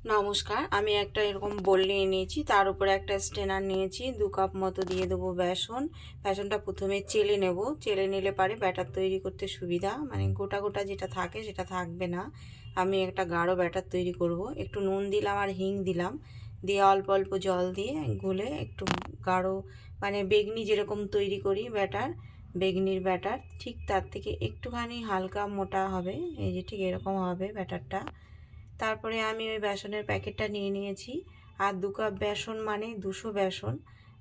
নমস্কার, আমি একটা এরকম বোল নিয়ে নিয়েছি, তার উপরে একটা স্ট্রেনার নিয়েছি। 2 কাপ মতো দিয়ে দেবো বেসন। বেসনটা প্রথমে চেলে নেব। চেলে নিলে পারে ব্যাটার তৈরি করতে সুবিধা, মানে গোটা গোটা যেটা থাকে সেটা থাকবে না। আমি একটা গাঢ় ব্যাটার তৈরি করব। একটু নুন দিলাম আর হিং দিলাম, দিয়ে অল্প অল্প জল দিয়ে গুলে একটু গাঢ়, মানে বেগনি যেরকম তৈরি করি ব্যাটার, বেগনির ব্যাটার ঠিক তার থেকে একটুখানি হালকা মোটা হবে। এই যে ঠিক এরকম হবে ব্যাটারটা। তারপরে আমি ওই বেসনের প্যাকেটটা নিয়ে নিয়েছি। আর 2 কাপ বেসন মানে 200 বেসন।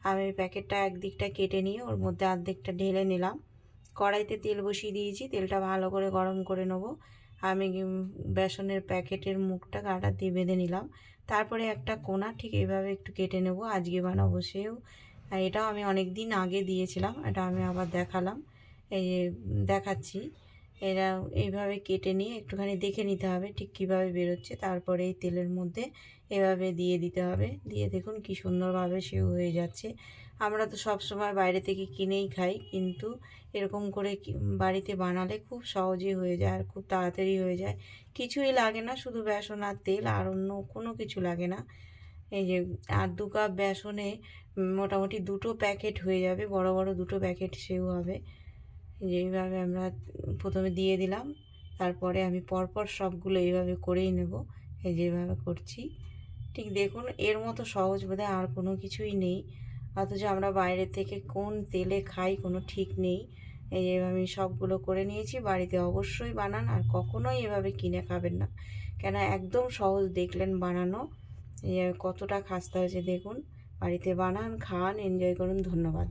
আমি ওই প্যাকেটটা একদিকটা কেটে নিয়ে ওর মধ্যে অর্ধেকটা ঢেলে নিলাম। কড়াইতে তেল বসিয়ে দিয়েছি, তেলটা ভালো করে গরম করে নেব। আমি বেসনের প্যাকেটের মুখটা গাঁটা দিয়ে বেঁধে নিলাম। তারপরে একটা কোণা ঠিক এইভাবে একটু কেটে নেব। আজকে বানাবো সেও। এটাও আমি অনেক দিন আগে দিয়েছিলাম, এটা আমি আবার দেখালাম, এই যে দেখাচ্ছি। এরা এইভাবে কেটে নিয়ে একটুখানি দেখে নিতে হবে ঠিক কীভাবে বেরোচ্ছে। তারপরে এই তেলের মধ্যে এভাবে দিয়ে দিতে হবে। দিয়ে দেখুন কি সুন্দরভাবে সেও হয়ে যাচ্ছে। আমরা তো সব সময় বাইরে থেকে কিনেই খাই, কিন্তু এরকম করে বাড়িতে বানালে খুব সহজেই হয়ে যায় আর খুব তাড়াতাড়ি হয়ে যায়। কিছুই লাগে না, শুধু বেসন আর তেল, আর অন্য কোনো কিছু লাগে না। এই যে আর 2 কাপ বেসনে মোটামুটি 2টো প্যাকেট হয়ে যাবে, বড় বড় 2টো প্যাকেট সেও হবে। এইভাবে আমরা প্রথমে দিয়ে দিলাম, তারপরে আমি পরপর সবগুলো এইভাবে করেই নেব। এই যেভাবে করছি ঠিক দেখুন, এর মতো সহজ বোধহয় আর কোনো কিছুই নেই। অথচ আমরা বাইরে থেকে কোন তেলে খাই কোনো ঠিক নেই। এই যে আমি সবগুলো করে নিয়েছি। বাড়িতে অবশ্যই বানান, আর কখনোই এভাবে কিনে খাবেন না, কেন একদম সহজ দেখলেন বানানো। এই কতটা খাস্তা হয়েছে দেখুন। বাড়িতে বানান, খান, এনজয় করুন। ধন্যবাদ।